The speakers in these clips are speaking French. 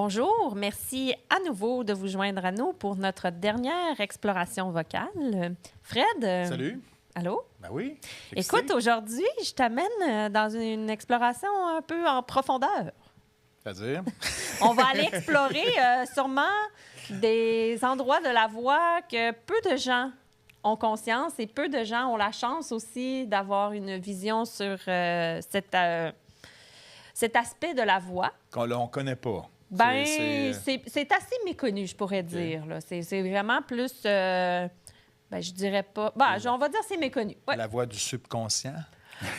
Bonjour, merci à nouveau de vous joindre à nous pour notre dernière exploration vocale. Fred? Salut. Allô? Ben oui. Écoute, aujourd'hui, je t'amène dans une exploration un peu en profondeur. C'est-à-dire? On va aller explorer sûrement des endroits de la voix que peu de gens ont conscience et peu de gens ont la chance aussi d'avoir une vision sur cet aspect de la voix. Qu'on ne connaît pas. Ben, c'est assez méconnu, je pourrais dire. Là. C'est vraiment plus... ben, je dirais pas... Ben, on va dire c'est méconnu. Ouais. La voix du subconscient?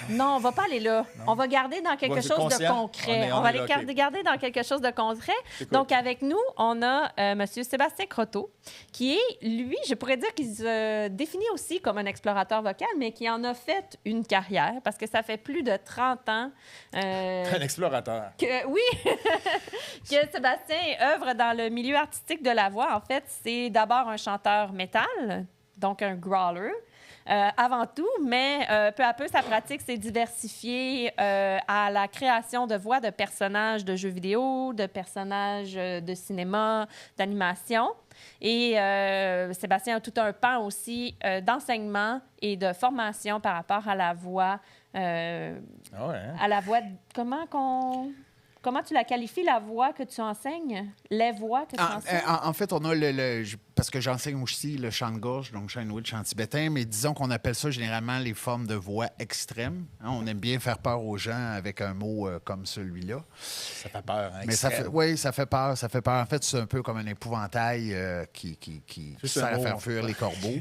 Non, on va pas aller là. Non. On va garder dans quelque chose de concret. On va aller garder dans quelque chose de concret. Donc, avec nous, on a M. Sébastien Croteau, qui est, lui, je pourrais dire qu'il se définit aussi comme un explorateur vocal, mais qui en a fait une carrière, parce que ça fait plus de 30 ans... un explorateur. Oui, que Sébastien œuvre dans le milieu artistique de la voix. En fait, c'est d'abord un chanteur métal, donc un growler. Avant tout, mais peu à peu, sa pratique s'est diversifiée à la création de voix de personnages de jeux vidéo, de personnages de cinéma, d'animation. Et Sébastien a tout un pan aussi d'enseignement et de formation par rapport à la voix. À la voix... Comment tu la qualifies, la voix que tu enseignes? Les voix que tu enseignes? En fait, on a parce que j'enseigne aussi le chant de gorge, donc chant inuit, chant tibétain, mais disons qu'on appelle ça généralement les formes de voix extrêmes. Hein, on aime bien faire peur aux gens avec un mot comme celui-là. Ça fait peur, hein? Mais oui, ça fait peur. Ça fait peur. En fait, c'est un peu comme un épouvantail qui sert à faire fuir les corbeaux.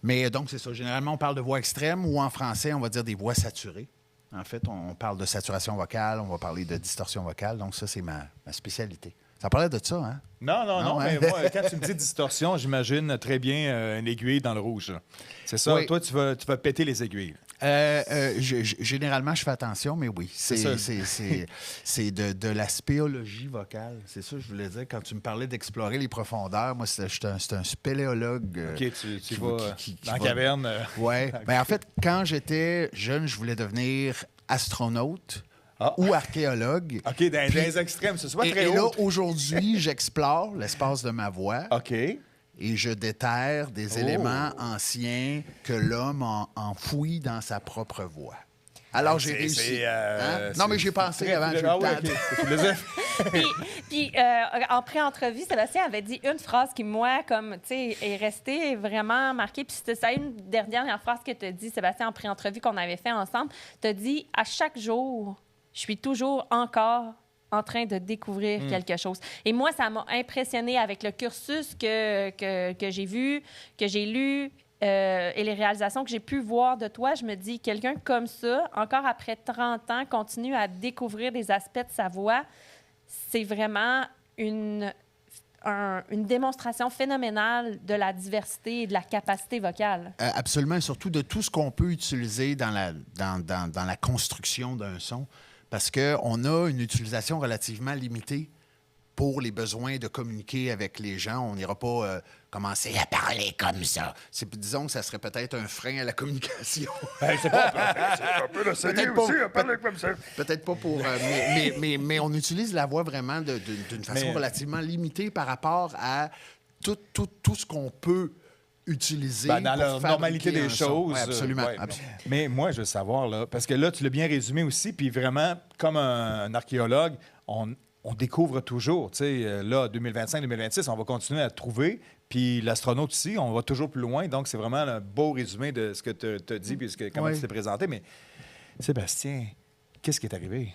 Mais donc, c'est ça. Généralement, on parle de voix extrêmes ou en français, on va dire des voix saturées. En fait, on parle de saturation vocale, on va parler de distorsion vocale. Donc, ça, c'est ma spécialité. Ça parlait de ça, hein? Non, hein? mais moi, quand tu me dis distorsion, j'imagine très bien une aiguille dans le rouge. C'est ça? Oui. Toi, tu vas péter les aiguilles. Généralement, je fais attention, mais oui. C'est de la spéologie vocale. C'est ça que je voulais dire. Quand tu me parlais d'explorer les profondeurs, moi, c'est un spéléologue. OK, tu vas dans la caverne. Oui. En fait, quand j'étais jeune, je voulais devenir astronaute. Ou archéologue. OK, dans les extrêmes, ce soit très haut. Et là, aujourd'hui, j'explore l'espace de ma voix. OK. Et je déterre des éléments anciens que l'homme a enfouis dans sa propre voix. Alors, j'ai réussi. Non, mais j'ai pensé avant. Puis, en pré-entrevue, Sébastien avait dit une phrase qui, moi, comme, tu sais, est restée vraiment marquée. Puis, c'était ça, une des dernières phrases que tu as dit, Sébastien, en pré-entrevue qu'on avait fait ensemble. Tu as dit « À chaque jour, je suis toujours encore en train de découvrir quelque chose. » Et moi, ça m'a impressionné avec le cursus que j'ai vu, que j'ai lu et les réalisations que j'ai pu voir de toi. Je me dis, quelqu'un comme ça, encore après 30 ans, continue à découvrir des aspects de sa voix. C'est vraiment une démonstration phénoménale de la diversité et de la capacité vocale. Absolument, surtout de tout ce qu'on peut utiliser dans la construction d'un son. Parce qu'on a une utilisation relativement limitée pour les besoins de communiquer avec les gens. On n'ira pas commencer à parler comme ça. Disons que ça serait peut-être un frein à la communication. C'est un peu le sérieux aussi, à parler comme ça. Peut-être pas pour... mais on utilise la voix vraiment d'une façon relativement limitée par rapport à tout ce qu'on peut utiliser dans la normalité des choses. Oui, absolument. Ouais. Mais moi, je veux savoir, là, parce que là, tu l'as bien résumé aussi, puis vraiment, comme un archéologue, on découvre toujours. Tu sais, là, 2025-2026, on va continuer à trouver. Puis l'astronaute ici, on va toujours plus loin. Donc, c'est vraiment un beau résumé de ce que tu as dit puis comment tu t'es présenté. Mais Sébastien, qu'est-ce qui est arrivé?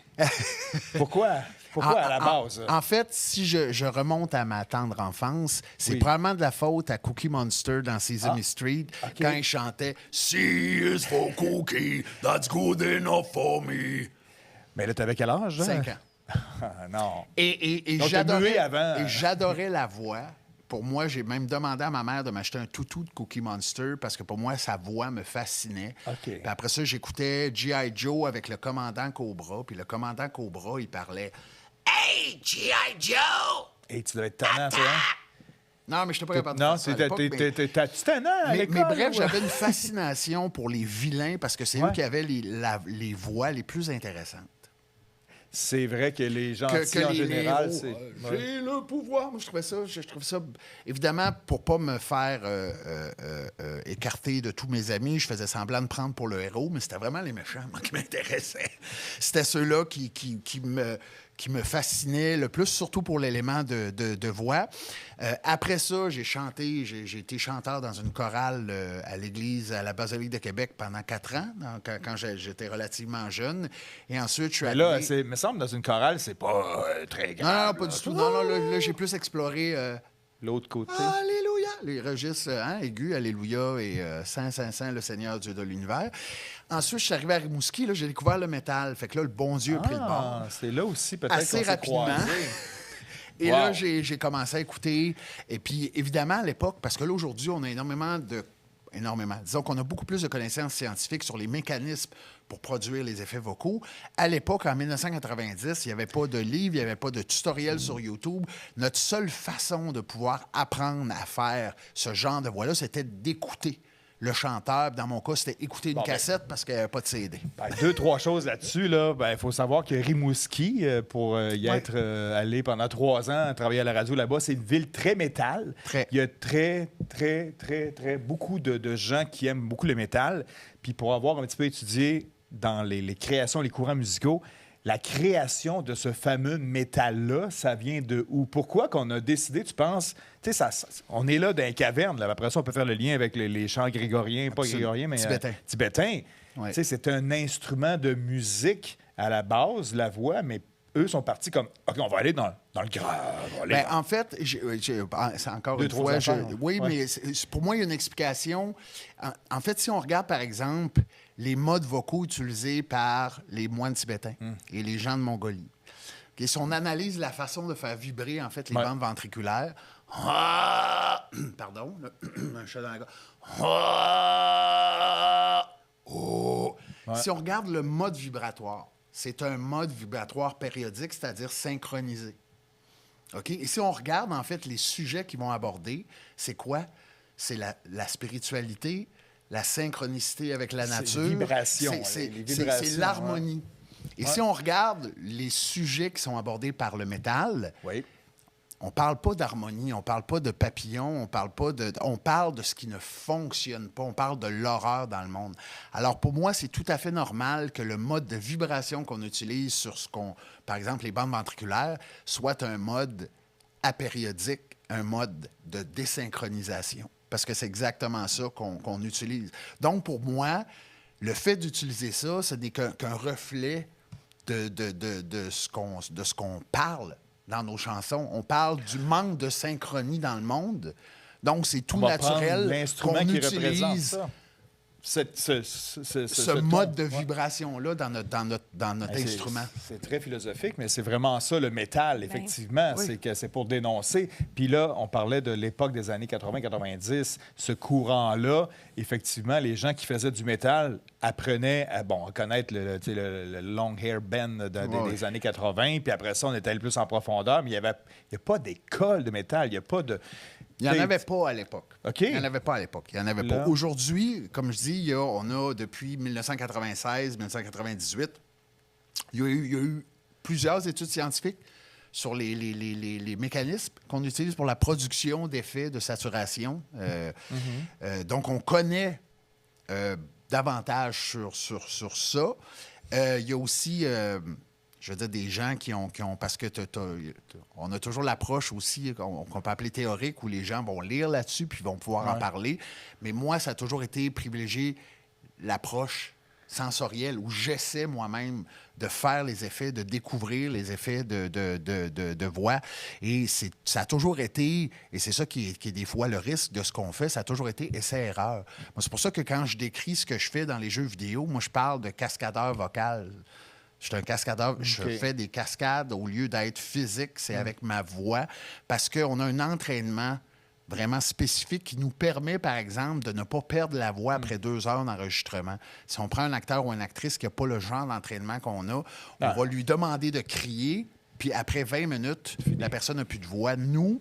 Pourquoi à la base? En fait, si je remonte à ma tendre enfance, c'est probablement de la faute à Cookie Monster dans Sesame Street, quand il chantait « C is for Cookie, that's good enough for me ». Mais là, tu avais quel âge? 5 ans. Non. Et j'adorais la voix. Pour moi, j'ai même demandé à ma mère de m'acheter un toutou de Cookie Monster parce que pour moi, sa voix me fascinait. Puis après ça, j'écoutais G.I. Joe avec le commandant Cobra. Puis le commandant Cobra, il parlait « Hey, G.I. Joe! » Et tu devais être tannant, toi, hein? Non, mais je n'étais pas capable de faire ça. Non, t'es tannant à l'école. Mais bref, j'avais une fascination pour les vilains parce que c'est eux qui avaient les voix les plus intéressantes. c'est vrai que les gentils, en les général, héros, c'est... j'ai le pouvoir. Moi, je trouve ça... Évidemment, pour pas me faire écarter de tous mes amis, je faisais semblant de prendre pour le héros, mais c'était vraiment les méchants, moi, qui m'intéressaient. C'était ceux-là qui me fascinait le plus, surtout pour l'élément de voix. Après ça, j'ai chanté, j'ai été chanteur dans une chorale à l'église, à la Basilique de Québec pendant 4 ans, quand j'étais relativement jeune. Et ensuite, je suis allé... Là, il me semble, dans une chorale, c'est pas très grave. Non, pas du tout. Non, là, j'ai plus exploré... L'autre côté. Alléluia! Les registres aigus, Alléluia et Saint, Saint, Saint, le Seigneur Dieu de l'univers. Ensuite, je suis arrivé à Rimouski, là, j'ai découvert le métal. Fait que là, le bon Dieu a pris le bord. C'est là aussi, peut-être Assez qu'on s'est rapidement. croisés. Et Wow. là, j'ai commencé à écouter. Et puis, évidemment, à l'époque, parce que là, aujourd'hui, on a énormément. Disons qu'on a beaucoup plus de connaissances scientifiques sur les mécanismes pour produire les effets vocaux. À l'époque, en 1990, il n'y avait pas de livre, il n'y avait pas de tutoriel sur YouTube. Notre seule façon de pouvoir apprendre à faire ce genre de voix-là, c'était d'écouter le chanteur. Dans mon cas, c'était écouter une cassette parce qu'il n'y avait pas de CD. 2-3 choses là-dessus. Il faut savoir que Rimouski, pour y être allé pendant 3 ans, travailler à la radio là-bas, c'est une ville très métal. Très. Il y a très beaucoup de gens qui aiment beaucoup le métal. Puis pour avoir un petit peu étudié dans les créations, les courants musicaux, la création de ce fameux métal-là, ça vient de où? Pourquoi qu'on a décidé, tu penses... Tu sais, on est là dans les cavernes. Là. Après ça, on peut faire le lien avec les chants grégoriens, pas grégoriens, mais tibétains. Ouais. Tu sais, c'est un instrument de musique à la base, la voix, mais eux sont partis comme, OK, on va aller dans le grave. Ben, en fait, c'est encore une fois... Oui, mais pour moi, il y a une explication. En fait, si on regarde, par exemple, les modes vocaux utilisés par les moines tibétains et les gens de Mongolie, okay, si on analyse la façon de faire vibrer, en fait, les bandes ventriculaires... Pardon, un chat dans la gorge. Si on regarde le mode vibratoire, c'est un mode vibratoire périodique, c'est-à-dire synchronisé. OK? Et si on regarde, en fait, les sujets qu'ils vont aborder, c'est quoi? C'est la spiritualité, la synchronicité avec la nature. Les vibrations. C'est l'harmonie. Et si on regarde les sujets qui sont abordés par le métal, on parle pas d'harmonie, on parle pas de papillons, on parle de ce qui ne fonctionne pas, on parle de l'horreur dans le monde. Alors pour moi, c'est tout à fait normal que le mode de vibration qu'on utilise sur par exemple, les bandes ventriculaires, soit un mode apériodique, un mode de désynchronisation. Parce que c'est exactement ça qu'on utilise. Donc pour moi, le fait d'utiliser ça, ce n'est qu'un reflet de ce qu'on parle dans nos chansons. On parle du manque de synchronie dans le monde. Donc, c'est tout naturel qu'on utilise ce mode de vibration-là dans notre instrument. C'est très philosophique, mais c'est vraiment ça, le métal, effectivement. Oui. C'est pour dénoncer. Puis là, on parlait de l'époque des années 80-90. Ce courant-là, effectivement, les gens qui faisaient du métal apprenaient à connaître le long hair band des années 80. Puis après ça, on était allé plus en profondeur. Mais il n'y a pas d'école de métal. Il n'y a pas de... Il n'y en avait pas à l'époque. OK. Il n'y en avait pas à l'époque. Il y en avait pas. Aujourd'hui, comme je dis, on a depuis 1996-1998, il y a eu plusieurs études scientifiques sur les mécanismes qu'on utilise pour la production d'effets de saturation. Donc, on connaît davantage sur ça. Il y a aussi... je veux dire, des gens qui ont parce que on a toujours l'approche aussi qu'on peut appeler théorique, où les gens vont lire là-dessus puis vont pouvoir en parler. Mais moi, ça a toujours été privilégié l'approche sensorielle, où j'essaie moi-même de faire les effets, de découvrir les effets de voix. Et ça a toujours été, et c'est ça qui est des fois le risque de ce qu'on fait, ça a toujours été essai-erreur. Moi, c'est pour ça que quand je décris ce que je fais dans les jeux vidéo, moi, je parle de cascadeur vocal. Je suis un cascadeur. Okay. Je fais des cascades au lieu d'être physique, c'est avec ma voix, parce qu'on a un entraînement vraiment spécifique qui nous permet, par exemple, de ne pas perdre la voix après 2 heures d'enregistrement. Si on prend un acteur ou une actrice qui n'a pas le genre d'entraînement qu'on a, on va lui demander de crier, puis après 20 minutes, la personne n'a plus de voix. Nous,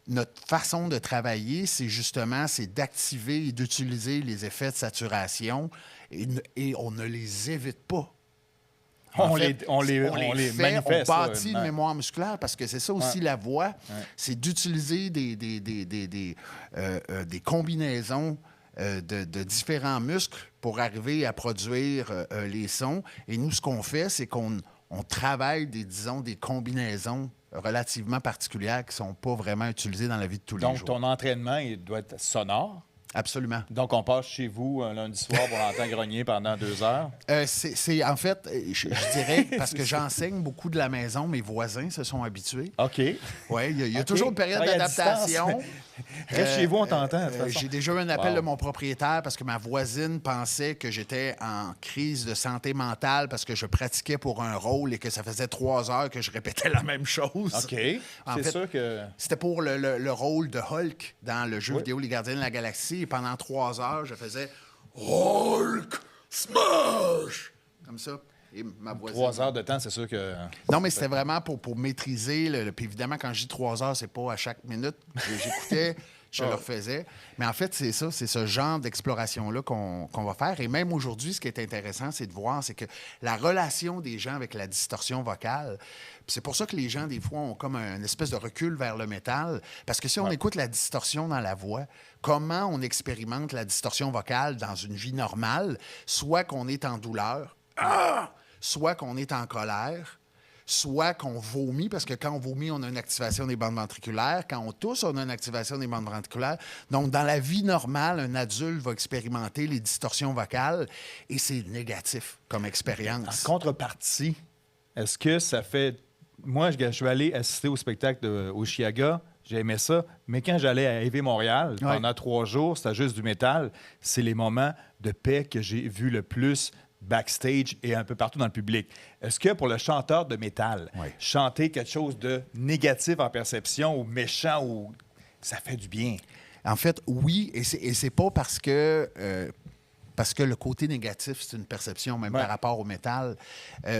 notre façon de travailler, c'est d'activer et d'utiliser les effets de saturation et on ne les évite pas. On fait, les fait, manifeste. on bâtit là, une mémoire musculaire parce que c'est ça aussi la voix, c'est d'utiliser des combinaisons de différents muscles pour arriver à produire les sons. Et nous, ce qu'on fait, c'est qu'on travaille des combinaisons relativement particulières qui ne sont pas vraiment utilisées dans la vie de tous les jours. Donc, ton entraînement, il doit être sonore. Absolument. Donc, on passe chez vous un lundi soir pour l'entendre grogner pendant 2 heures. C'est en fait, je dirais, parce que j'enseigne beaucoup de la maison, mes voisins se sont habitués. OK. Oui, il y a toujours une période Travail à d'adaptation. Reste chez vous, on t'entend. de toute façon. J'ai déjà eu un appel de mon propriétaire parce que ma voisine pensait que j'étais en crise de santé mentale parce que je pratiquais pour un rôle et que ça faisait 3 heures que je répétais la même chose. OK. En C'est fait, sûr que... C'était pour le rôle de Hulk dans le jeu vidéo Les Gardiens de la Galaxie. Et pendant 3 heures, je faisais Hulk Smash! Comme ça. Et ma voisine... 3 heures de temps, c'est sûr que... Non, mais c'était vraiment pour maîtriser. Puis évidemment, quand je dis 3 heures, c'est pas à chaque minute. J'écoutais, je le refaisais. Mais en fait, c'est ça, c'est ce genre d'exploration-là qu'on va faire. Et même aujourd'hui, ce qui est intéressant, c'est de voir, c'est que la relation des gens avec la distorsion vocale, puis c'est pour ça que les gens, des fois, ont comme une espèce de recul vers le métal. Parce que si on écoute la distorsion dans la voix, comment on expérimente la distorsion vocale dans une vie normale, soit qu'on est en douleur, soit qu'on est en colère, soit qu'on vomit, parce que quand on vomit, on a une activation des bandes ventriculaires. Quand on tousse, on a une activation des bandes ventriculaires. Donc, dans la vie normale, un adulte va expérimenter les distorsions vocales et c'est négatif comme expérience. En contrepartie, est-ce que ça fait... Moi, je vais aller assister au spectacle de Oshiaga. J'ai aimé ça. Mais quand j'allais à EV Montréal, pendant 3 jours, c'était juste du métal. C'est les moments de paix que j'ai vus le plus backstage et un peu partout dans le public. Est-ce que pour le chanteur de métal, chanter quelque chose de négatif en perception ou méchant, ou ça fait du bien? En fait, oui, et c'est pas parce que le côté négatif, c'est une perception même par rapport au métal.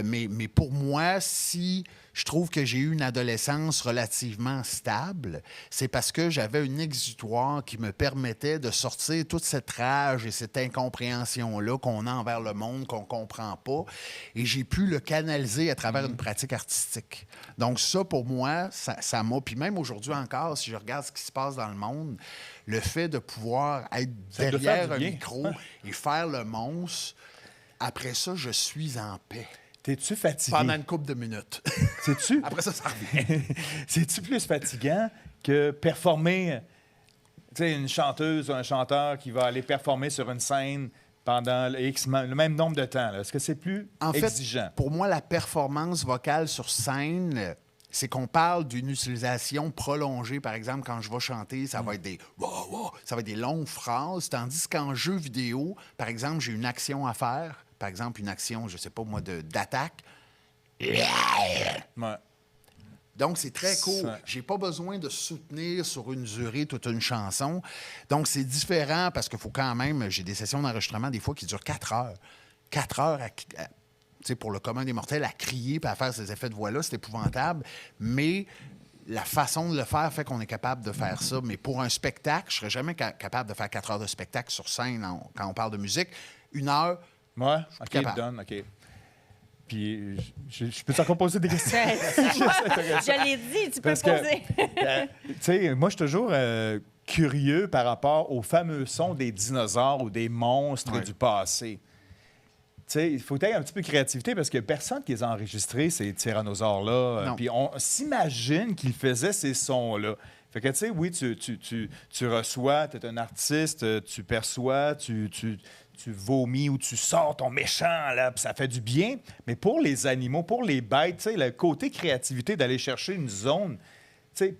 Mais pour moi, si je trouve que j'ai eu une adolescence relativement stable, c'est parce que j'avais une exutoire qui me permettait de sortir toute cette rage et cette incompréhension-là qu'on a envers le monde, qu'on comprend pas. Et j'ai pu le canaliser à travers une pratique artistique. Donc ça, pour moi, ça m'a... Puis même aujourd'hui encore, si je regarde ce qui se passe dans le monde, le fait de pouvoir être derrière un micro et faire le monstre, après ça, je suis en paix. T'es-tu fatigué? Pendant une couple de minutes. C'est-tu? Après ça, ça revient. C'est-tu plus fatigant que performer, tu sais, une chanteuse ou un chanteur qui va aller performer sur une scène pendant le même nombre de temps? Là? Est-ce que c'est plus exigeant? En fait, pour moi, la performance vocale sur scène... c'est qu'on parle d'une utilisation prolongée. Par exemple, quand je vais chanter, ça va être ça va être des longues phrases, tandis qu'en jeu vidéo, par exemple, j'ai une action à faire, par exemple, une action, je ne sais pas moi, d'attaque. Ouais. Donc, c'est très court. J'ai pas besoin de soutenir sur une durée toute une chanson. Donc, c'est différent parce qu'il faut quand même... J'ai des sessions d'enregistrement, des fois, qui durent 4 heures. 4 heures pour le commun des mortels, à crier et à faire ces effets de voix-là, c'est épouvantable. Mais la façon de le faire fait qu'on est capable de faire ça. Mais pour un spectacle, je ne serais jamais capable de faire 4 heures de spectacle sur scène quand on parle de musique. 1 heure, ouais, je suis capable. Donne, OK. Puis, je peux encore poser des questions? Je l'ai dit, tu peux poser. Tu sais, moi, je suis toujours curieux par rapport aux fameux sons des dinosaures ou des monstres du passé. T'sais, il faut être un petit peu de créativité parce que personne qui les a enregistrés, ces tyrannosaures-là. Puis on s'imagine qu'ils faisaient ces sons-là. Fait que, tu sais, oui, tu reçois, tu es un artiste, tu perçois, tu vomis ou tu sors ton méchant, là, puis ça fait du bien. Mais pour les animaux, pour les bêtes, tu sais, le côté créativité d'aller chercher une zone, tu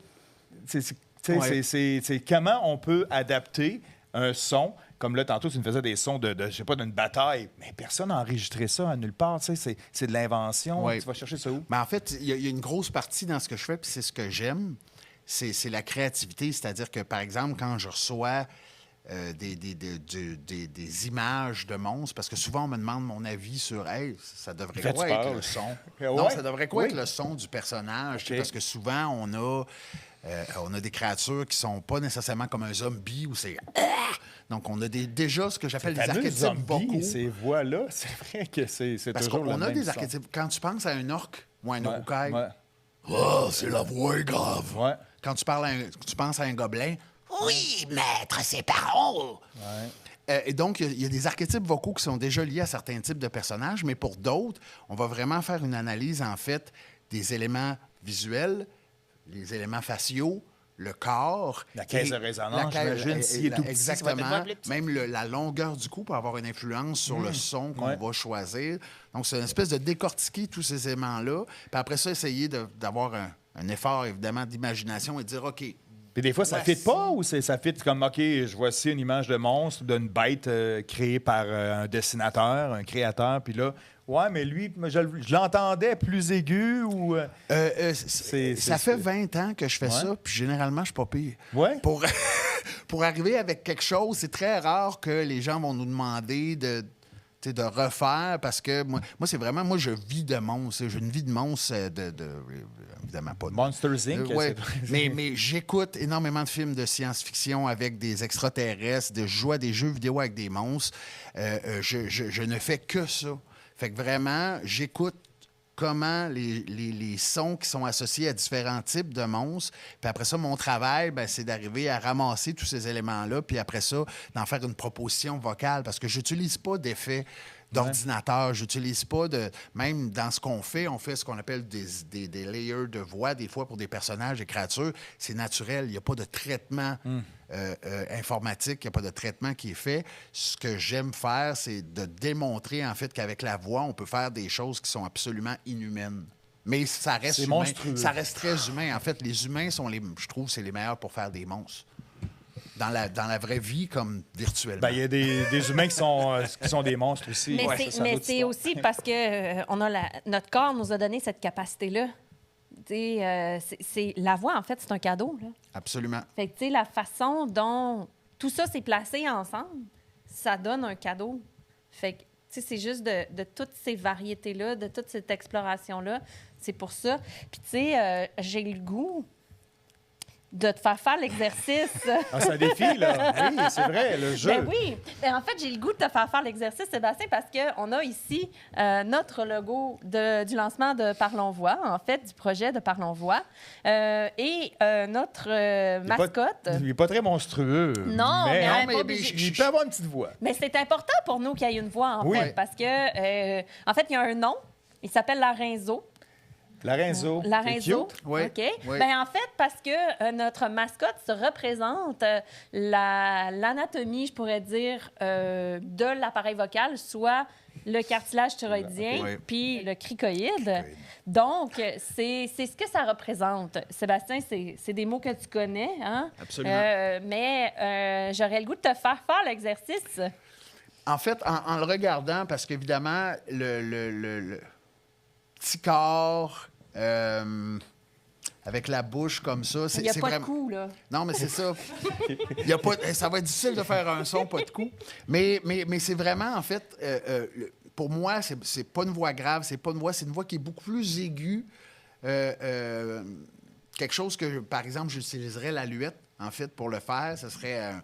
sais, c'est comment on peut adapter un son. Comme là, tantôt, tu me faisais des sons je sais pas, d'une bataille. Mais personne n'a enregistré ça à nulle part. Tu sais, c'est de l'invention. Tu vas chercher ça où? Mais en fait, il y a une grosse partie dans ce que je fais, puis c'est ce que j'aime. C'est la créativité. C'est-à-dire que, par exemple, quand je reçois des images de monstres, parce que souvent, on me demande mon avis sur « Hey, ça devrait quoi être le son? » Non, ça devrait quoi être le son du personnage? Okay. Parce que souvent, on a des créatures qui sont pas nécessairement comme un zombie où c'est... Donc, on a déjà ce que j'appelle des fameux archétypes zombies, vocaux. ces voix-là, c'est vrai que c'est Parce toujours qu'on le a même des son. archétypes. Quand tu penses à un orc ou à un uruk-hai, Ouais. oh, c'est la voix grave. Ouais. Quand tu penses à un gobelin, oui, maître, c'est parents. Et donc, il y a des archétypes vocaux qui sont déjà liés à certains types de personnages, mais pour d'autres, on va vraiment faire une analyse, en fait, des éléments visuels, les éléments faciaux, le corps. La caisse de résonance, j'imagine, s'il est tout petit, ça va être exactement. plus petit. Même la longueur du cou peut avoir une influence sur le son qu'on Ouais. va choisir. Donc, c'est une espèce de décortiquer tous ces éléments-là. Puis après ça, essayer d'avoir un effort, évidemment, d'imagination et de dire, OK, Puis des fois, ça ne voici- fit pas ou ça fit comme, OK, je vois ici une image de monstre, d'une bête créée par un dessinateur, un créateur, puis là, ouais, mais lui, je l'entendais plus aigu ou... ça fait 20 ans que je fais ça, puis généralement, je suis pas pire. Ouais. Pour arriver avec quelque chose, c'est très rare que les gens vont nous demander de refaire parce que moi c'est vraiment, moi, je vis de monstres. J'ai une vie de monstre évidemment pas de Monsters, Inc. ouais. c'est- mais j'écoute énormément de films de science-fiction avec des extraterrestres, je joue à des jeux vidéo avec des monstres. Je ne fais que ça. Fait que vraiment, j'écoute comment les sons qui sont associés à différents types de monstres. Puis après ça, mon travail, ben, c'est d'arriver à ramasser tous ces éléments-là, puis après ça, d'en faire une proposition vocale, parce que j'utilise pas d'effets d'ordinateur. J'utilise pas de... Même dans ce qu'on fait, on fait ce qu'on appelle des layers de voix, des fois pour des personnages et créatures. C'est naturel. Il n'y a pas de traitement informatique. Il n'y a pas de traitement qui est fait. Ce que j'aime faire, c'est de démontrer, en fait, qu'avec la voix, on peut faire des choses qui sont absolument inhumaines. Mais ça reste C'est humain. monstrueux. Ça reste très humain. En fait, les humains sont je trouve, c'est les meilleurs pour faire des monstres. Dans la vraie vie comme virtuellement. Ben, il y a des humains qui sont des monstres aussi. Mais Ouais, c'est, ça, mais d'autres c'est histoires. aussi parce que on a notre corps nous a donné cette capacité-là. Tu sais, c'est la voix, en fait, c'est un cadeau. Là. Absolument. Fait que, tu sais, la façon dont tout ça s'est placé ensemble, ça donne un cadeau. Fait que, tu sais, c'est juste de toutes ces variétés-là, de toute cette exploration-là. C'est pour ça. Puis, tu sais, j'ai le goût de te faire l'exercice. Ah, c'est un défi, là. Oui, c'est vrai, le jeu. Ben oui. Ben, en fait, j'ai le goût de te faire l'exercice, Sébastien, parce qu'on a ici notre logo du lancement de Parlons Voix, en fait, du projet de Parlons Voix, et notre mascotte. Il n'est pas très monstrueux. Non, mais Non, pas mais obligé. il peut avoir une petite voix. Mais c'est important pour nous qu'il y ait une voix, en Oui. fait, parce que, en fait, il y a un nom. Il s'appelle Larenzo. Lorenzo. Larenzo. C'est cute. Oui, OK. oui. Ben, en fait, parce que notre mascotte se représente l'anatomie, je pourrais dire, de l'appareil vocal, soit le cartilage thyroïdien Oui. puis le cricoïde. Donc, c'est ce que ça représente. Sébastien, c'est des mots que tu connais, hein? Absolument. Mais j'aurais le goût de te faire l'exercice. En fait, en le regardant, parce qu'évidemment, le petit corps avec la bouche comme ça, c'est Il n'y a pas vraiment... de coup, là. Non, mais c'est ça. Il y a pas... Ça va être difficile de faire un son, pas de coup. Mais c'est vraiment, en fait, pour moi, c'est pas une voix grave, c'est pas une voix, c'est une voix qui est beaucoup plus aiguë. Quelque chose que, par exemple, j'utiliserais l'aluette, en fait, pour le faire, ce serait un...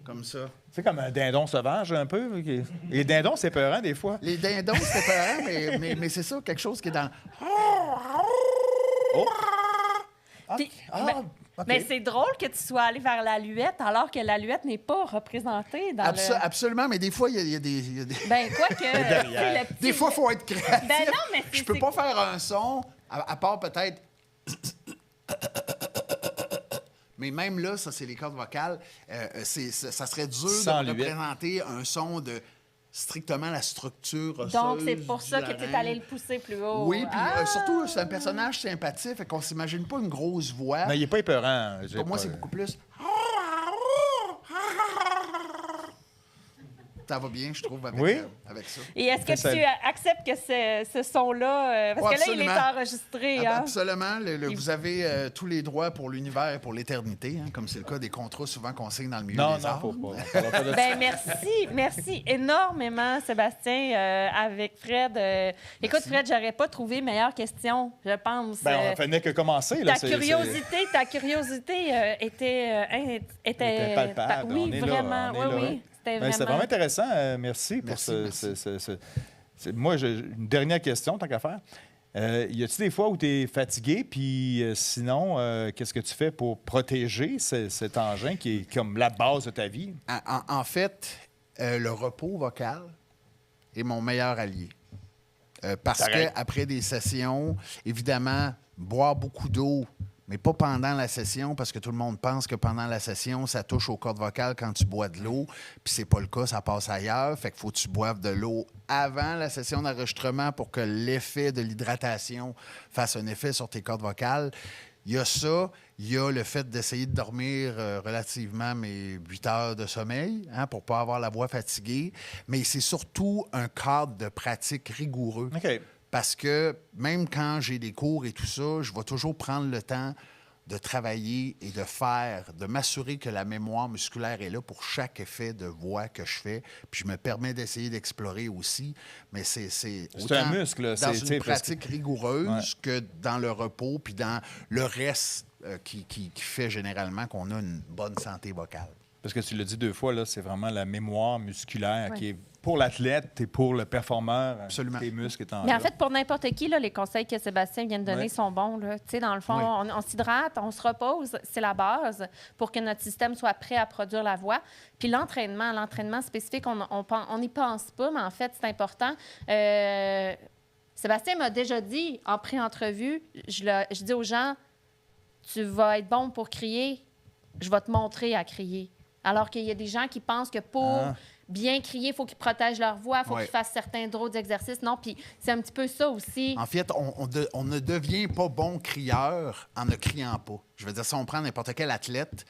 Comme ça. C'est comme un dindon sauvage, un peu. Les dindons, c'est peurant, des fois. Les dindons, c'était peurant, mais c'est ça, quelque chose qui est dans... Puis- OK. Mais c'est drôle que tu sois allé vers l'aluette alors que l'aluette n'est pas représentée dans le... Absolument, mais des fois, il y a des... Ben, quoi que... Derrière. le petit- Des fois, il faut être créatif. Ben non, mais Je peux c'est- pas faire un son, à part peut-être... Mais même là, ça, c'est les cordes vocales. Ça serait dur Sans de lui. représenter un son de strictement la structure osseuse. Donc, c'est pour ça du que tu es larynx. allé le pousser plus haut. Oui, puis Ah! surtout, c'est un personnage sympathique, fait qu'on s'imagine pas une grosse voix. Mais il n'est pas épeurant. Pour moi, c'est beaucoup plus... Ça va bien, je trouve, avec ça. Et est-ce que tu acceptes que ce son-là... parce que là, il est enregistré. Absolument. Vous avez tous les droits pour l'univers et pour l'éternité, comme c'est le cas des contrats souvent qu'on signe dans le milieu des arts. Faut pas. Merci énormément, Sébastien, avec Fred. Écoute, Fred, j'aurais pas trouvé meilleure question, je pense. On fait que commencer. Là, ta curiosité était palpable. Oui, vraiment. Oui. C'était vraiment intéressant. Merci pour Moi, j'ai une dernière question, tant qu'à faire. Y a-t-il des fois où tu es fatigué, puis sinon, qu'est-ce que tu fais pour protéger cet engin qui est comme la base de ta vie? En fait, le repos vocal est mon meilleur allié. Parce qu'après des sessions, évidemment, boire beaucoup d'eau, mais pas pendant la session, parce que tout le monde pense que pendant la session, ça touche aux cordes vocales quand tu bois de l'eau, puis c'est pas le cas, ça passe ailleurs. Fait qu'il faut que tu boives de l'eau avant la session d'enregistrement pour que l'effet de l'hydratation fasse un effet sur tes cordes vocales. Il y a ça, il y a le fait d'essayer de dormir relativement mes 8 heures de sommeil pour ne pas avoir la voix fatiguée, mais c'est surtout un cadre de pratique rigoureux. OK. Parce que même quand j'ai des cours et tout ça, je vais toujours prendre le temps de travailler et de m'assurer que la mémoire musculaire est là pour chaque effet de voix que je fais. Puis je me permets d'essayer d'explorer aussi. Mais c'est un muscle. Dans une pratique rigoureuse que dans le repos puis dans le reste qui fait généralement qu'on a une bonne santé vocale. Parce que tu l'as dit 2 fois, là, c'est vraiment la mémoire musculaire qui est pour l'athlète et pour le performeur. Absolument. Tes muscles étant Mais là. en fait, pour n'importe qui, là, les conseils que Sébastien vient de donner sont bons. Tu sais, dans le fond, on s'hydrate, on se repose, c'est la base pour que notre système soit prêt à produire la voix. Puis l'entraînement spécifique, on n'y pense pas, mais en fait, c'est important. Sébastien m'a déjà dit en pré-entrevue, je dis aux gens, tu vas être bon pour crier, je vais te montrer à crier. Alors qu'il y a des gens qui pensent que pour bien crier, il faut qu'ils protègent leur voix, il faut qu'ils fassent certains drôles d'exercices. Non, puis c'est un petit peu ça aussi. En fait, on ne devient pas bon crieur en ne criant pas. Je veux dire, si on prend n'importe quel athlète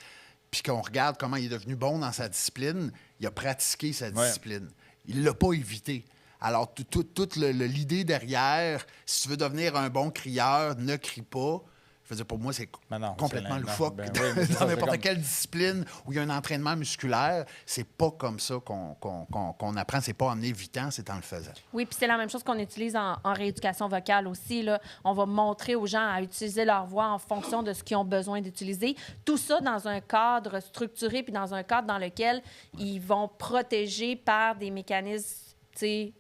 puis qu'on regarde comment il est devenu bon dans sa discipline, il a pratiqué sa discipline. Il ne l'a pas évité. Alors, toute l'idée derrière, si tu veux devenir un bon crieur, ne crie pas. Je veux dire, pour moi, c'est complètement loufoque. Dans n'importe quelle discipline où il y a un entraînement musculaire, c'est pas comme ça qu'on apprend. C'est pas en évitant, c'est en le faisant. Oui, puis c'est la même chose qu'on utilise en rééducation vocale aussi. Là. On va montrer aux gens à utiliser leur voix en fonction de ce qu'ils ont besoin d'utiliser. Tout ça dans un cadre structuré puis dans un cadre dans lequel ils vont protéger par des mécanismes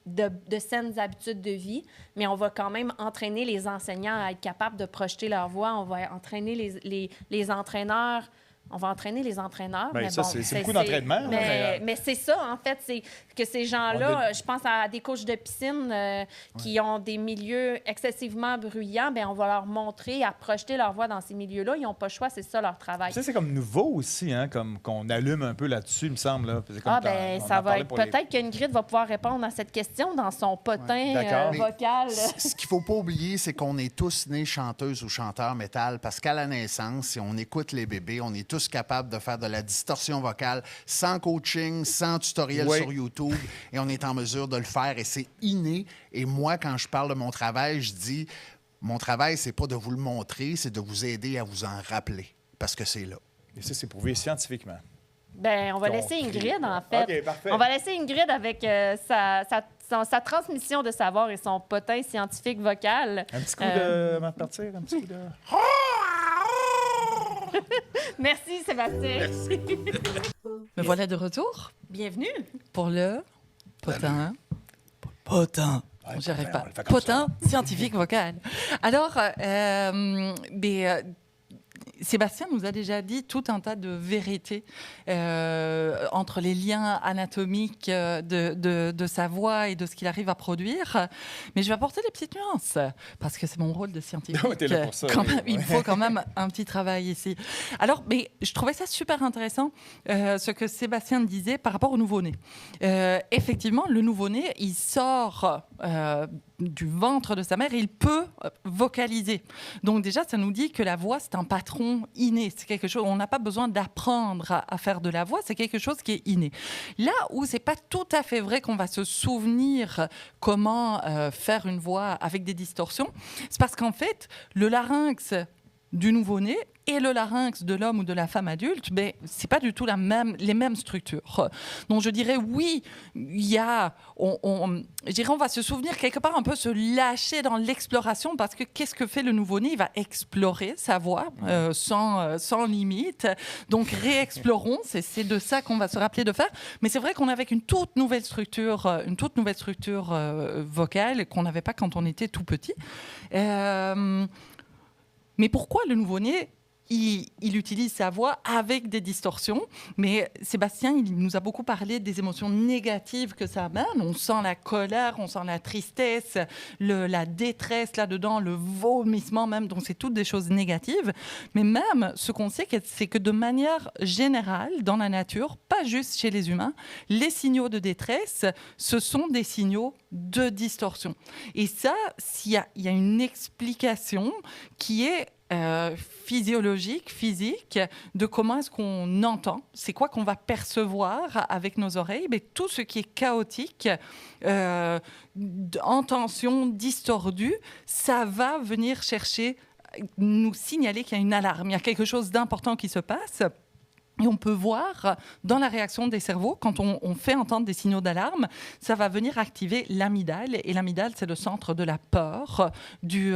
de saines habitudes de vie, mais on va quand même entraîner les enseignants à être capables de projeter leur voix. On va entraîner les entraîneurs. On va entraîner les entraîneurs. Bien, mais ça, c'est beaucoup d'entraînement. Mais c'est ça, en fait, c'est que ces gens-là, je pense à des coachs de piscine qui ont des milieux excessivement bruyants, bien, on va leur montrer à projeter leur voix dans ces milieux-là. Ils n'ont pas le choix, c'est ça leur travail. Ça, c'est comme nouveau aussi, comme qu'on allume un peu là-dessus, il me semble. Là. Ça va être... Peut-être qu'Ingrid va pouvoir répondre à cette question dans son potin vocal. Ce qu'il ne faut pas oublier, c'est qu'on est tous nés chanteuses ou chanteurs métal parce qu'à la naissance, si on écoute les bébés, on est tous capables de faire de la distorsion vocale sans coaching, sans tutoriel sur YouTube, et on est en mesure de le faire, et c'est inné. Et moi, quand je parle de mon travail, je dis, mon travail, c'est pas de vous le montrer, c'est de vous aider à vous en rappeler, parce que c'est là. Et ça, c'est prouvé scientifiquement. Bien, on va laisser Ingrid, en fait. OK, parfait. On va laisser Ingrid avec sa transmission de savoir et son potin scientifique vocal. Un petit coup de... Avant de partir, un petit coup de... Merci, Sébastien. Merci. Me voilà de retour. Bienvenue. Pour le potin. Potin. Ouais, J'y arrive pas. on le fait comme Potin scientifique vocal. Alors, Sébastien nous a déjà dit tout un tas de vérités entre les liens anatomiques de sa voix et de ce qu'il arrive à produire. Mais je vais apporter des petites nuances, parce que c'est mon rôle de scientifique. Non, t'es là pour ça, Il faut quand même un petit travail ici. Alors, mais je trouvais ça super intéressant, ce que Sébastien disait par rapport au nouveau-né. Effectivement, le nouveau-né, il sort du ventre de sa mère, il peut vocaliser. Donc déjà, ça nous dit que la voix, c'est un patron inné. C'est quelque chose, on n'a pas besoin d'apprendre à faire de la voix, c'est quelque chose qui est inné. Là où c'est pas tout à fait vrai qu'on va se souvenir comment faire une voix avec des distorsions, c'est parce qu'en fait, le larynx du nouveau-né et le larynx de l'homme ou de la femme adulte, ben, c'est pas du tout les mêmes structures. Donc je dirais oui, il y a, je dirais on va se souvenir quelque part un peu se lâcher dans l'exploration parce que qu'est-ce que fait le nouveau-né? Il va explorer sa voix sans limite. Donc réexplorons, c'est de ça qu'on va se rappeler de faire. Mais c'est vrai qu'on est avec une toute nouvelle structure vocale qu'on n'avait pas quand on était tout petit. Mais pourquoi le nouveau-né, il utilise sa voix avec des distorsions? Mais Sébastien, il nous a beaucoup parlé des émotions négatives que ça amène. On sent la colère, on sent la tristesse, la détresse là-dedans, le vomissement même. Donc, c'est toutes des choses négatives. Mais même, ce qu'on sait, c'est que de manière générale, dans la nature, pas juste chez les humains, les signaux de détresse, ce sont des signaux de distorsion. Et ça, il y a une explication qui est physiologique, physique, de comment est-ce qu'on entend, c'est quoi qu'on va percevoir avec nos oreilles. Mais tout ce qui est chaotique, en tension, distordu, ça va venir nous signaler qu'il y a une alarme, il y a quelque chose d'important qui se passe. Et on peut voir dans la réaction des cerveaux, quand on fait entendre des signaux d'alarme, ça va venir activer l'amygdale. Et l'amygdale, c'est le centre de la peur du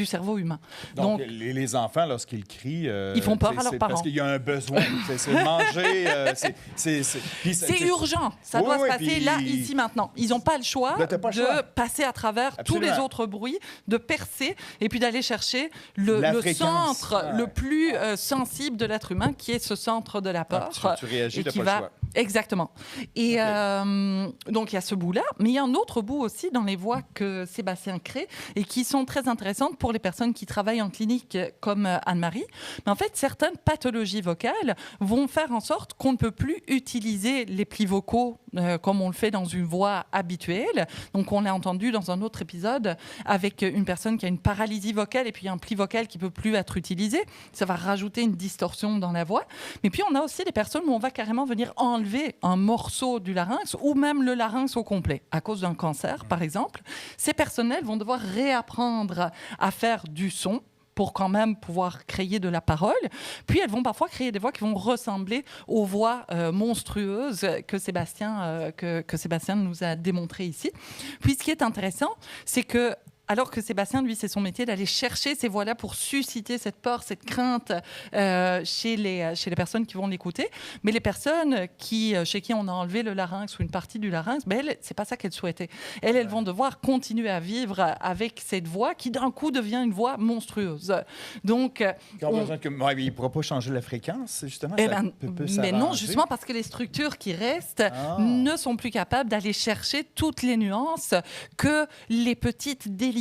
cerveau humain. Donc les enfants, lorsqu'ils crient... ils font peur à leurs parents. Parce qu'il y a un besoin. c'est manger. C'est urgent. Ça doit se passer là, ici, maintenant. Ils n'ont pas le choix de passer à travers tous les autres bruits, de percer et puis d'aller chercher le centre le plus sensible de l'être humain, qui est ce centre de la peur. Tu réagis, tu n'as pas le choix. Exactement. Et donc, il y a ce bout-là, mais il y a un autre bout aussi dans les voix que Sébastien crée et qui sont très intéressantes pour les personnes qui travaillent en clinique comme Anne-Marie. Mais en fait, certaines pathologies vocales vont faire en sorte qu'on ne peut plus utiliser les plis vocaux comme on le fait dans une voix habituelle. Donc, on l'a entendu dans un autre épisode avec une personne qui a une paralysie vocale et puis un pli vocal qui ne peut plus être utilisé. Ça va rajouter une distorsion dans la voix. Mais puis, on a aussi des personnes où on va carrément venir enlever un morceau du larynx ou même le larynx au complet. À cause d'un cancer, par exemple, ces personnes vont devoir réapprendre à faire du son pour quand même pouvoir créer de la parole. Puis elles vont parfois créer des voix qui vont ressembler aux voix monstrueuses que Sébastien nous a démontrées ici. Puis ce qui est intéressant, c'est que alors que Sébastien, lui, c'est son métier d'aller chercher ces voix-là pour susciter cette peur, cette crainte chez les personnes qui vont l'écouter. Mais les personnes chez qui on a enlevé le larynx ou une partie du larynx, ben, c'est pas ça qu'elles souhaitaient. Elles vont devoir continuer à vivre avec cette voix qui, d'un coup, devient une voix monstrueuse. Donc, il ne pourra pas changer la fréquence, justement. Mais non, justement, parce que les structures qui restent ne sont plus capables d'aller chercher toutes les nuances que les petites délicates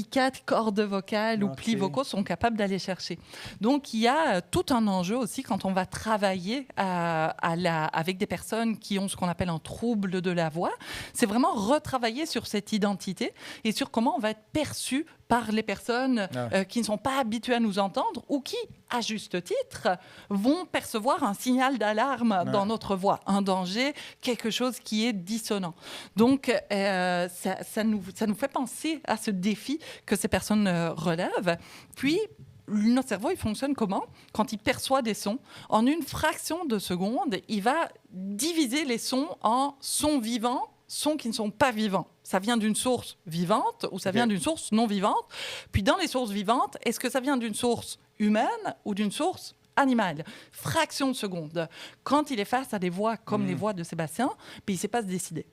cordes vocales ou plis vocaux sont capables d'aller chercher. Donc, il y a tout un enjeu aussi quand on va travailler avec des personnes qui ont ce qu'on appelle un trouble de la voix. C'est vraiment retravailler sur cette identité et sur comment on va être perçu par les personnes qui ne sont pas habituées à nous entendre ou qui, à juste titre, vont percevoir un signal d'alarme dans notre voix, un danger, quelque chose qui est dissonant. Donc, ça nous fait penser à ce défi que ces personnes relèvent. Puis, notre cerveau, il fonctionne comment? Quand il perçoit des sons, en une fraction de seconde, il va diviser les sons en sons vivants, sons qui ne sont pas vivants. Ça vient d'une source vivante ou ça vient d'une source non vivante. Puis dans les sources vivantes, est-ce que ça vient d'une source humaine ou d'une source animale? Fraction de seconde. Quand il est face à des voix comme les voix de Sébastien, puis il ne sait pas se décider.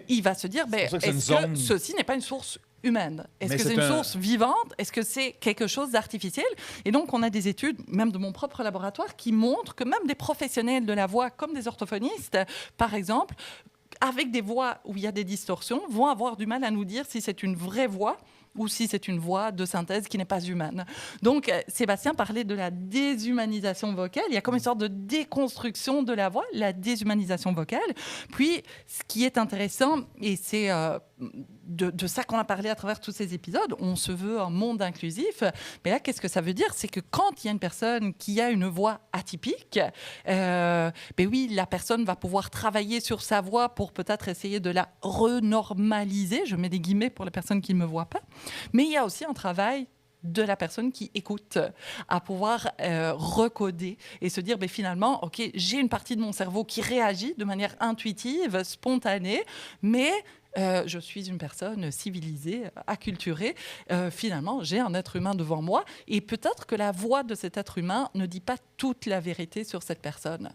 Il va se dire, est-ce que ceci n'est pas une source humaine? Est-ce que c'est une source vivante? Est-ce que c'est quelque chose d'artificiel? Et donc, on a des études, même de mon propre laboratoire, qui montrent que même des professionnels de la voix, comme des orthophonistes, par exemple, avec des voix où il y a des distorsions, vont avoir du mal à nous dire si c'est une vraie voix ou si c'est une voix de synthèse qui n'est pas humaine. Donc, Sébastien parlait de la déshumanisation vocale. Il y a comme une sorte de déconstruction de la voix, la déshumanisation vocale. Puis, ce qui est intéressant, et c'est de ça qu'on a parlé à travers tous ces épisodes, on se veut un monde inclusif. Mais là, qu'est-ce que ça veut dire? C'est que quand il y a une personne qui a une voix atypique, ben oui, la personne va pouvoir travailler sur sa voix pour peut-être essayer de la renormaliser. Je mets des guillemets pour les personnes qui ne me voient pas. Mais il y a aussi un travail de la personne qui écoute, à pouvoir recoder et se dire, ben, finalement, OK, j'ai une partie de mon cerveau qui réagit de manière intuitive, spontanée, mais je suis une personne civilisée, acculturée. Finalement, j'ai un être humain devant moi et peut-être que la voix de cet être humain ne dit pas toute la vérité sur cette personne.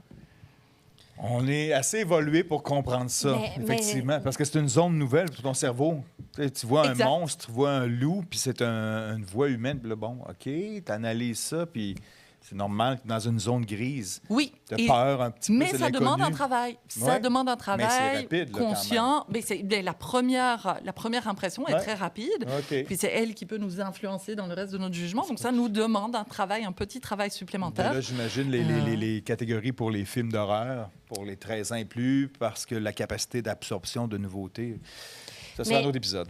On est assez évolué pour comprendre ça, effectivement, parce que c'est une zone nouvelle pour ton cerveau. Tu vois un monstre, tu vois un loup, puis c'est une voix humaine. Puis là, bon, OK, tu analyses ça, puis c'est normal que dans une zone grise, oui, tu as peur un petit peu. Mais ça demande un travail. Ça demande un travail rapide, là, conscient. Mais la première impression est très rapide. Okay. Puis c'est elle qui peut nous influencer dans le reste de notre jugement. Donc ça nous demande un petit travail supplémentaire. Ben là, j'imagine les catégories pour les films d'horreur, pour les 13 ans et plus, parce que la capacité d'absorption de nouveautés... Ça sera un autre épisode.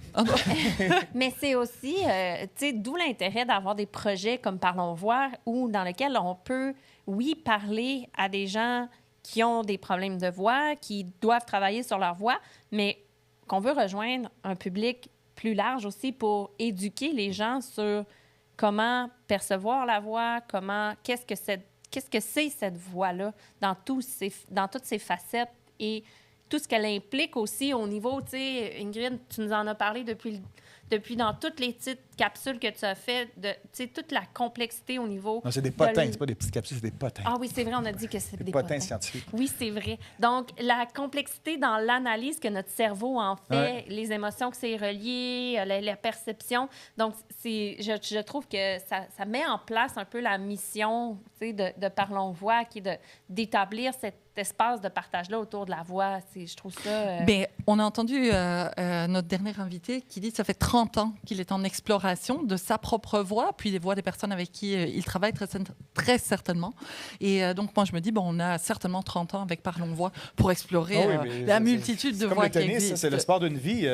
Mais c'est aussi, tu sais, d'où l'intérêt d'avoir des projets comme Parlons Voix, où dans lesquels on peut, oui, parler à des gens qui ont des problèmes de voix, qui doivent travailler sur leur voix, mais qu'on veut rejoindre un public plus large aussi pour éduquer les gens sur comment percevoir la voix, qu'est-ce que c'est cette voix-là dans toutes ses facettes et tout ce qu'elle implique aussi au niveau, tu sais, Ingrid, tu nous en as parlé depuis dans toutes les petites capsules que tu as fait, tu sais, toute la complexité au niveau... Non, c'est des potins, c'est pas des petites capsules, c'est des potins. Ah oui, c'est vrai, on a dit que c'est des potins. Potins scientifiques. Oui, c'est vrai. Donc, la complexité dans l'analyse que notre cerveau en fait, les émotions que c'est relié, la perception. Donc, je trouve que ça met en place un peu la mission, tu sais, de Parlons Voix, qui est d'établir cet espace de partage-là autour de la voix. Je trouve ça... Bien, on a entendu notre dernier invité qui dit que ça fait 30 ans qu'il est en exploration de sa propre voix, puis des voix des personnes avec qui il travaille très certainement. Et donc, moi, je me dis, bon, on a certainement 30 ans avec Parlons Voix pour explorer la multitude de voix qui existent. Comme le tennis, c'est le sport d'une vie.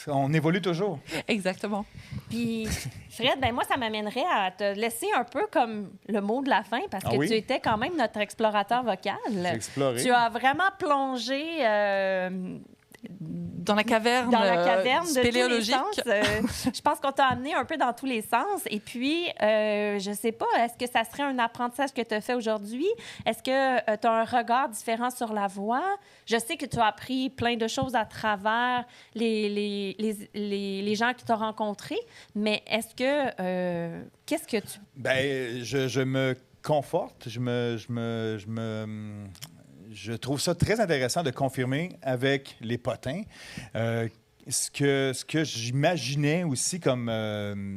On évolue toujours. Exactement. Puis, Fred, ben moi, ça m'amènerait à te laisser un peu comme le mot de la fin, parce que tu étais quand même notre explorateur vocal. J'ai exploré. Tu as vraiment plongé... dans la caverne spéléologique. Je pense qu'on t'a amené un peu dans tous les sens. Et puis, je sais pas, est-ce que ça serait un apprentissage que tu as fait aujourd'hui? Est-ce que tu as un regard différent sur la voix? Je sais que tu as appris plein de choses à travers les gens que tu as rencontrés, mais est-ce que... qu'est-ce que tu... Bien, je me conforte, je trouve ça très intéressant de confirmer avec les potins ce que j'imaginais aussi comme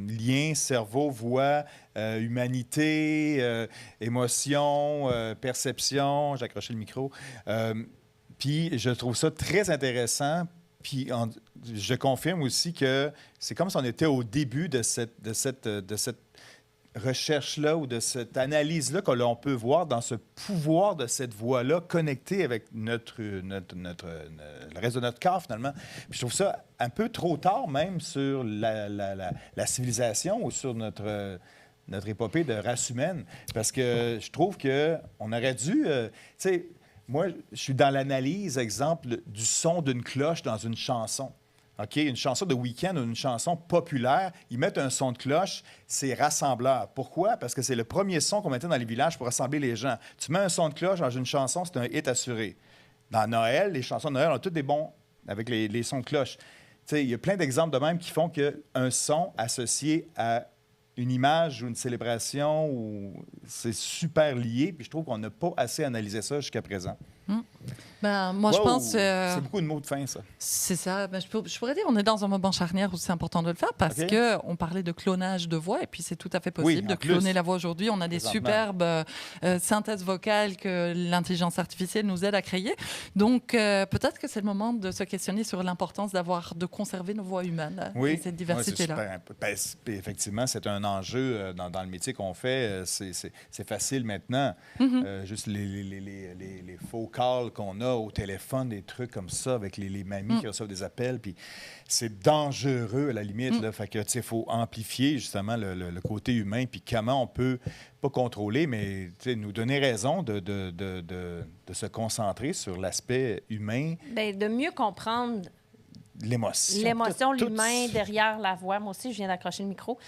lien cerveau, voix, humanité, émotion, perception. J'ai accroché le micro. Puis je trouve ça très intéressant. Puis je confirme aussi que c'est comme si on était au début de cette recherche-là ou de cette analyse-là que l'on peut voir dans ce pouvoir de cette voix-là connectée avec le reste de notre corps, finalement. Puis je trouve ça un peu trop tard, même, sur la civilisation ou sur notre épopée de race humaine. Parce que je trouve qu'on aurait dû... tu sais, moi, je suis dans l'analyse, exemple, du son d'une cloche dans une chanson. OK, une chanson de week-end ou une chanson populaire, ils mettent un son de cloche, c'est rassembleur. Pourquoi? Parce que c'est le premier son qu'on mettait dans les villages pour rassembler les gens. Tu mets un son de cloche dans une chanson, c'est un hit assuré. Dans Noël, les chansons de Noël ont tous des bons avec les sons de cloche. Tu sais, il y a plein d'exemples de même qui font qu'un son associé à une image ou une célébration, c'est super lié, puis je trouve qu'on n'a pas assez analysé ça jusqu'à présent. Moi, je pense... C'est beaucoup de mots de fin, ça. C'est ça. Je pourrais dire on est dans un moment charnière où c'est important de le faire parce qu'on parlait de clonage de voix et puis c'est tout à fait possible de cloner la voix aujourd'hui. On a des superbes synthèses vocales que l'intelligence artificielle nous aide à créer. Donc, peut-être que c'est le moment de se questionner sur l'importance de conserver nos voix humaines et cette diversité-là. Effectivement, c'est un enjeu dans le métier qu'on fait. C'est facile maintenant. Juste les faux calls qu'on a au téléphone, des trucs comme ça, avec les mamies qui reçoivent des appels, puis c'est dangereux à la limite. Là, fait que, il faut amplifier justement le côté humain, puis comment on peut, pas contrôler, mais nous donner raison de se concentrer sur l'aspect humain. Bien, de mieux comprendre l'émotion, l'humain derrière la voix. Moi aussi, je viens d'accrocher le micro.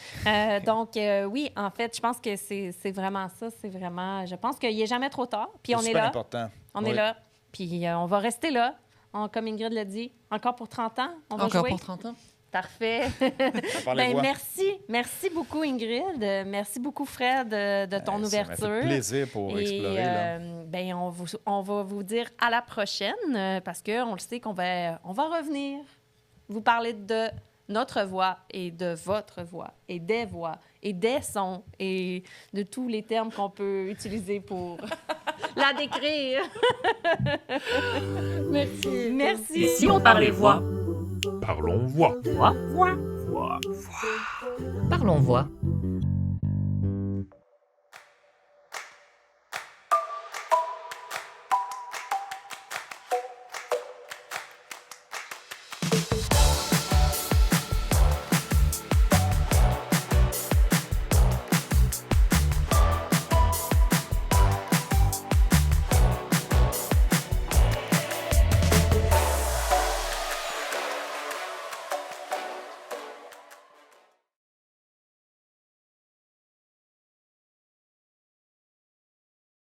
Donc, oui, en fait, je pense que c'est vraiment ça. C'est vraiment... Je pense qu'il n'est jamais trop tard. Puis on est là. Important. On est là. Puis on va rester là. Comme Ingrid l'a dit, encore pour 30 ans. On va encore jouer. Pour 30 ans. Parfait. Merci. Merci beaucoup, Ingrid. Merci beaucoup, Fred, de ton ouverture. Ça m'a fait plaisir pour explorer. Là. On va vous dire à la prochaine parce qu'on le sait qu'on va revenir. Vous parler de notre voix et de votre voix et des sons et de tous les termes qu'on peut utiliser pour la décrire. Merci. Si on parlait voix. Parlons voix. Voix. Parlons voix.